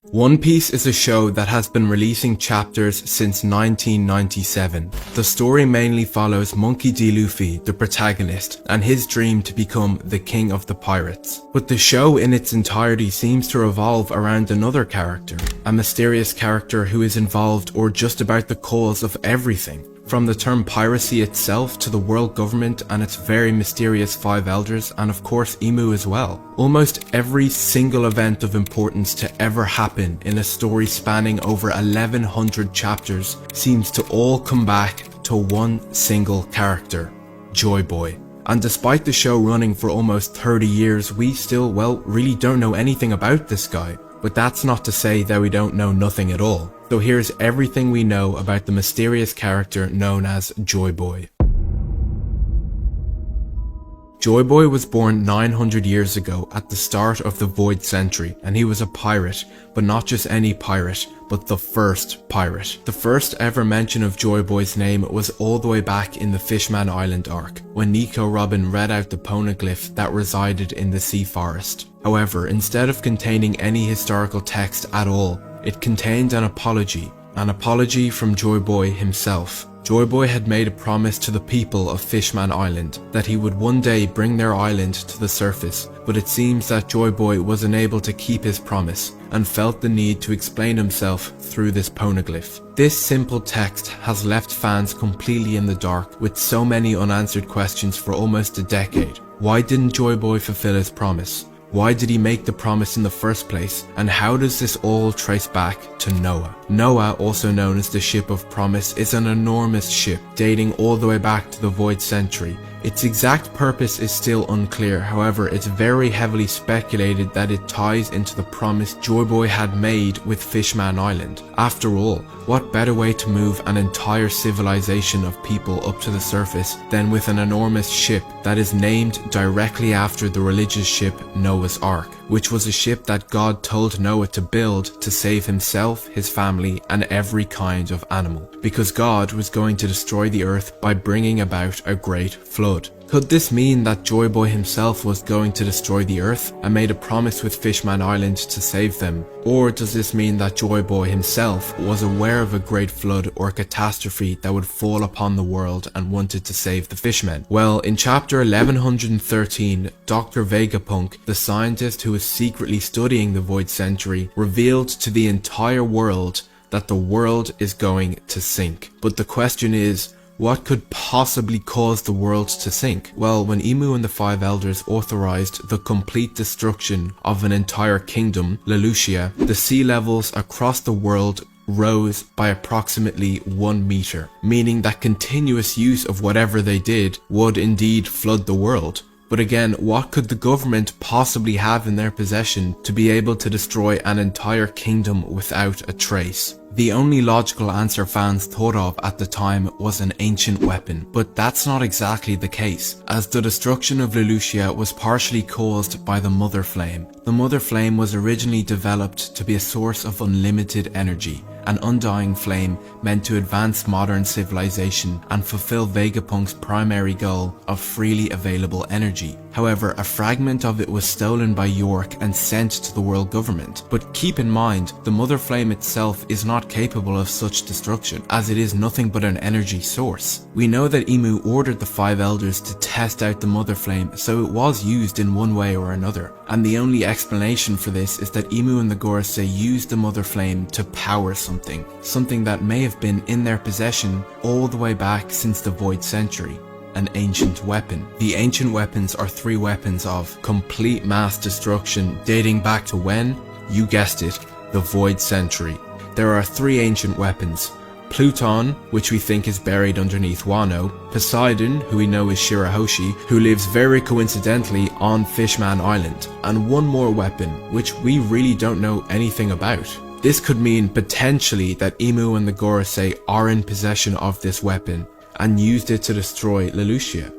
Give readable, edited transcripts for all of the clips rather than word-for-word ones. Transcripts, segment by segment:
One Piece is a show that has been releasing chapters since 1997. The story mainly follows Monkey D. Luffy, the protagonist, and his dream to become the king of the pirates. But the show in its entirety seems to revolve around another character, a mysterious character who is involved or just about the cause of everything. From the term piracy itself to the world government and its very mysterious five elders, and of course Imu as well. Almost every single event of importance to ever happen in a story spanning over 1100 chapters seems to all come back to one single character, Joyboy. And despite the show running for almost 30 years, we still, really don't know anything about this guy. But that's not to say that we don't know nothing at all. So here's everything we know about the mysterious character known as Joyboy. Joyboy was born 900 years ago at the start of the Void Century, and he was a pirate, but not just any pirate, but the first pirate. The first ever mention of Joyboy's name was all the way back in the Fishman Island arc, when Nico Robin read out the poneglyph that resided in the sea forest. However, instead of containing any historical text at all, it contained an apology from Joyboy himself. Joyboy had made a promise to the people of Fishman Island that he would one day bring their island to the surface, but it seems that Joyboy was unable to keep his promise and felt the need to explain himself through this poneglyph. This simple text has left fans completely in the dark with so many unanswered questions for almost a decade. Why didn't Joyboy fulfill his promise? Why did he make the promise in the first place? And how does this all trace back to Noah? Noah, also known as the Ship of Promise, is an enormous ship dating all the way back to the Void Century. Its exact purpose is still unclear, however it's very heavily speculated that it ties into the promise Joyboy had made with Fishman Island. After all, what better way to move an entire civilization of people up to the surface than with an enormous ship that is named directly after the religious ship Noah's Ark, which was a ship that God told Noah to build to save himself, his family, and every kind of animal, because God was going to destroy the earth by bringing about a great flood. Could this mean that Joyboy himself was going to destroy the earth and made a promise with Fishman Island to save them? Or does this mean that Joyboy himself was aware of a great flood or catastrophe that would fall upon the world and wanted to save the fishmen? Well, in chapter 1113, Dr. Vegapunk, the scientist who was secretly studying the Void Century, revealed to the entire world that the world is going to sink. But the question is, what could possibly cause the world to sink? Well, when Imu and the Five Elders authorized the complete destruction of an entire kingdom, Lelouchia, the sea levels across the world rose by approximately 1 meter, meaning that continuous use of whatever they did would indeed flood the world. But again, what could the government possibly have in their possession to be able to destroy an entire kingdom without a trace? The only logical answer fans thought of at the time was an ancient weapon, but that's not exactly the case, as the destruction of Lelouchia was partially caused by the Mother Flame. The Mother Flame was originally developed to be a source of unlimited energy, an undying flame meant to advance modern civilization and fulfill Vegapunk's primary goal of freely available energy. However, a fragment of it was stolen by York and sent to the world government. But keep in mind, the Mother Flame itself is not capable of such destruction, as it is nothing but an energy source. We know that Imu ordered the Five Elders to test out the Mother Flame, so it was used in one way or another. And the only explanation for this is that Imu and the Gorosei used the Mother Flame to power something that may have been in their possession all the way back since the Void Century. An ancient weapon. The ancient weapons are 3 weapons of complete mass destruction dating back to when? You guessed it, the Void Century. There are 3 ancient weapons. Pluton, which we think is buried underneath Wano, Poseidon, who we know is Shirahoshi, who lives very coincidentally on Fishman Island, and one more weapon, which we really don't know anything about. This could mean potentially that Imu and the Gorosei are in possession of this weapon and used it to destroy Lelouchia.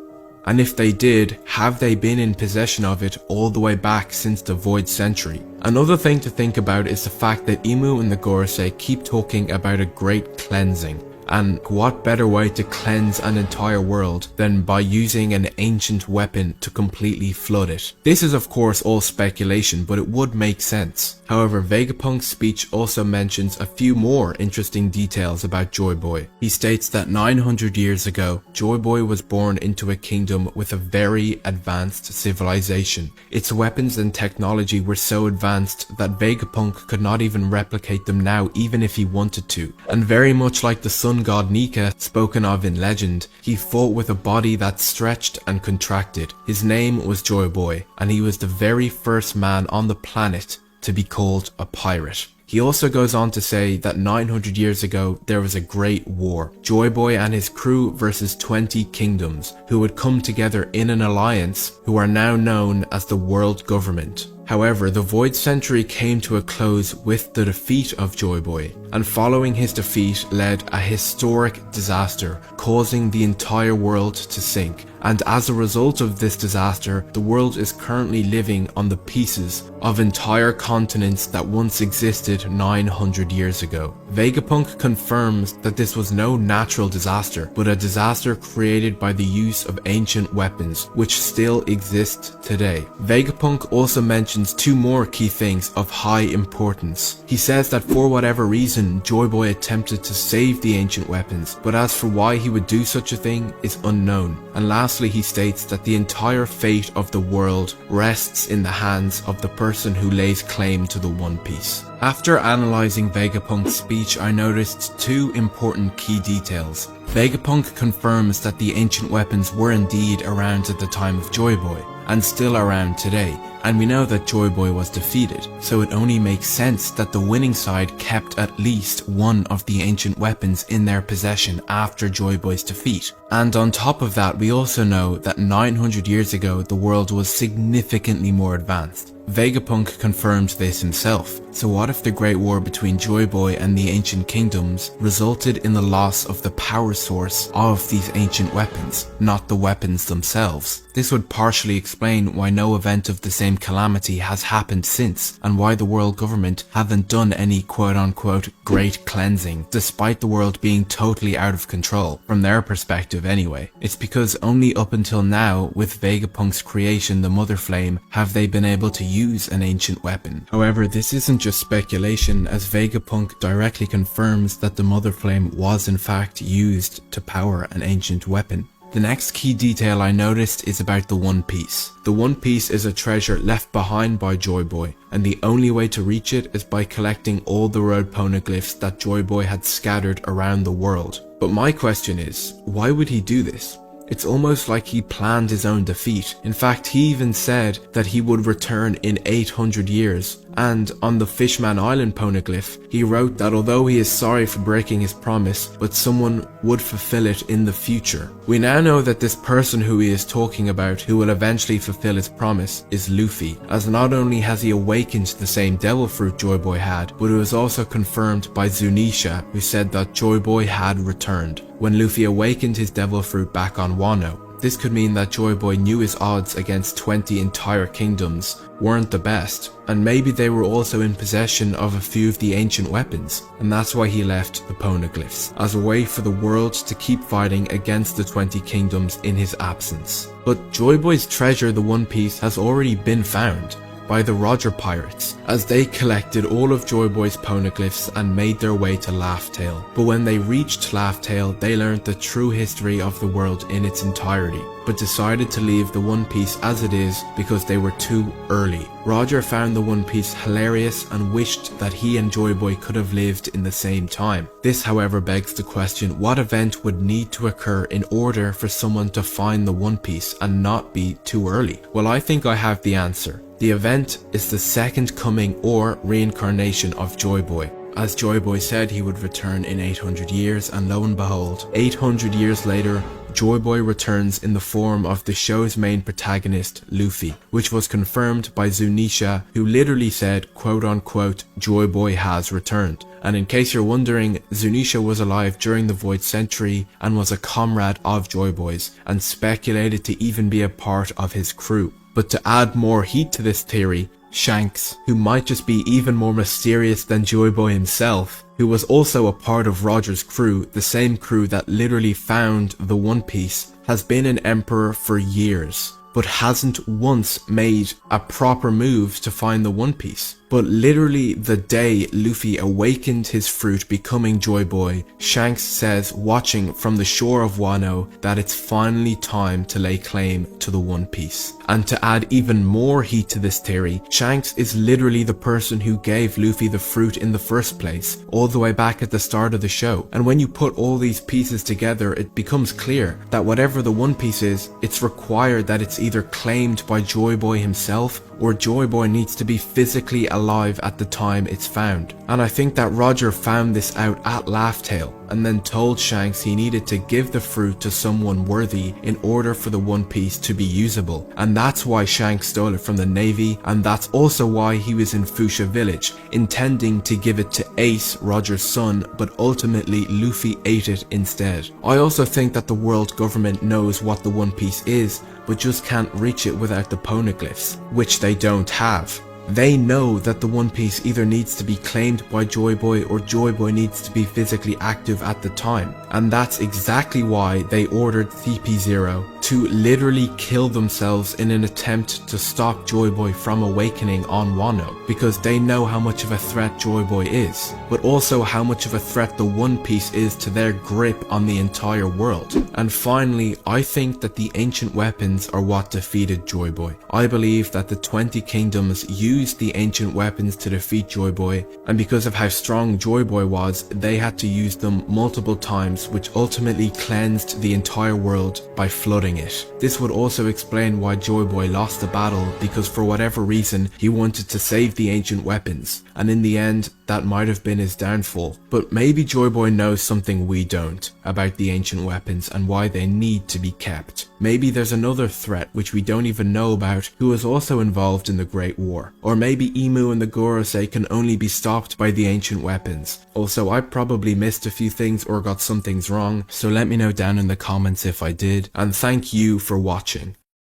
And if they did, have they been in possession of it all the way back since the Void Century? Another thing to think about is the fact that Imu and the Gorosei keep talking about a great cleansing. and what better way to cleanse an entire world than by using an ancient weapon to completely flood it? This is of course all speculation, but it would make sense. However, Vegapunk's speech also mentions a few more interesting details about Joyboy. He states that 900 years ago, Joyboy was born into a kingdom with a very advanced civilization. Its weapons and technology were so advanced that Vegapunk could not even replicate them now even if he wanted to. And very much like the sun god Nika spoken of in legend, he fought with a body that stretched and contracted. His name was Joyboy, and he was the very first man on the planet to be called a pirate. He also goes on to say that 900 years ago there was a great war. Joyboy and his crew versus 20 kingdoms who would come together in an alliance who are now known as the world government. However, the Void Century came to a close with the defeat of Joyboy, and following his defeat led a historic disaster, causing the entire world to sink. And as a result of this disaster, the world is currently living on the pieces of entire continents that once existed 900 years ago. Vegapunk confirms that this was no natural disaster, but a disaster created by the use of ancient weapons, which still exist today. Vegapunk also mentions two more key things of high importance. He says that for whatever reason, Joyboy attempted to save the ancient weapons, but as for why he would do such a thing is unknown. And lastly, he states that the entire fate of the world rests in the hands of the person who lays claim to the One Piece. After analysing Vegapunk's speech, I noticed two important key details. Vegapunk confirms that the ancient weapons were indeed around at the time of Joyboy, and still around today, and we know that Joyboy was defeated, so it only makes sense that the winning side kept at least one of the ancient weapons in their possession after Joyboy's defeat. And on top of that, we also know that 900 years ago the world was significantly more advanced. Vegapunk confirmed this himself. So what if the Great War between Joyboy and the ancient kingdoms resulted in the loss of the power source of these ancient weapons, not the weapons themselves? This would partially explain why no event of the same calamity has happened since, and why the world government haven't done any quote-unquote great cleansing, despite the world being totally out of control, from their perspective anyway. It's because only up until now, with Vegapunk's creation, the Mother Flame, have they been able to use an ancient weapon. However, this isn't just speculation, as Vegapunk directly confirms that the Mother Flame was in fact used to power an ancient weapon. The next key detail I noticed is about the One Piece. The One Piece is a treasure left behind by Joyboy, and the only way to reach it is by collecting all the road poneglyphs that Joyboy had scattered around the world. But my question is, why would he do this? It's almost like he planned his own defeat. In fact, he even said that he would return in 800 years. And on the Fishman Island poneglyph, he wrote that although he is sorry for breaking his promise, but someone would fulfill it in the future. We now know that this person who he is talking about, who will eventually fulfill his promise, is Luffy, as not only has he awakened the same devil fruit Joyboy had, but it was also confirmed by Zunisha, who said that Joyboy had returned when Luffy awakened his devil fruit back on Wano. This could mean that Joyboy knew his odds against 20 entire kingdoms weren't the best, and maybe they were also in possession of a few of the ancient weapons, and that's why he left the poneglyphs, as a way for the world to keep fighting against the 20 kingdoms in his absence. But Joyboy's treasure, the One Piece, has already been found by the Roger Pirates, as they collected all of Joyboy's poneglyphs and made their way to Laugh Tale. But when they reached Laugh Tale, they learned the true history of the world in its entirety, but decided to leave the One Piece as it is because they were too early. Roger found the One Piece hilarious and wished that he and Joyboy could have lived in the same time. This, however, begs the question, what event would need to occur in order for someone to find the One Piece and not be too early? Well, I think I have the answer. The event is the second coming or reincarnation of Joyboy. As Joyboy said, he would return in 800 years, and lo and behold, 800 years later, Joyboy returns in the form of the show's main protagonist, Luffy, which was confirmed by Zunisha, who literally said, quote unquote, Joyboy has returned. And in case you're wondering, Zunisha was alive during the Void Century and was a comrade of Joyboy's, and speculated to even be a part of his crew. But to add more heat to this theory, Shanks, who might just be even more mysterious than Joyboy himself, who was also a part of Roger's crew, the same crew that literally found the One Piece, has been an emperor for years, but hasn't once made a proper move to find the One Piece. But literally the day Luffy awakened his fruit becoming Joyboy, Shanks says, watching from the shore of Wano, that it's finally time to lay claim to the One Piece. And to add even more heat to this theory, Shanks is literally the person who gave Luffy the fruit in the first place, all the way back at the start of the show. And when you put all these pieces together, it becomes clear that whatever the One Piece is, it's required that it's either claimed by Joyboy himself, or Joyboy needs to be physically alive at the time it's found. And I think that Roger found this out at Laugh Tale, and then told Shanks he needed to give the fruit to someone worthy in order for the One Piece to be usable. And that's why Shanks stole it from the Navy, and that's also why he was in Fuchsia Village, intending to give it to Ace, Roger's son, but ultimately Luffy ate it instead. I also think that the world government knows what the One Piece is, but just can't reach it without the poneglyphs, which they don't have. They know that the One Piece either needs to be claimed by Joyboy or Joyboy needs to be physically active at the time. And that's exactly why they ordered CP0 to literally kill themselves in an attempt to stop Joyboy from awakening on Wano, because they know how much of a threat Joyboy is, but also how much of a threat the One Piece is to their grip on the entire world. And finally, I think that the ancient weapons are what defeated Joyboy. I believe that the 20 Kingdoms used the ancient weapons to defeat Joyboy, and because of how strong Joyboy was, they had to use them multiple times, which ultimately cleansed the entire world by flooding it. This would also explain why Joyboy lost the battle, because for whatever reason he wanted to save the ancient weapons, and in the end that might have been his downfall. But maybe Joyboy knows something we don't about the ancient weapons and why they need to be kept. Maybe there's another threat which we don't even know about who is also involved in the Great War. Or maybe Imu and the Gorosei can only be stopped by the ancient weapons. Also, I probably missed a few things or got some things wrong, so let me know down in the comments if I did, and thank you for watching.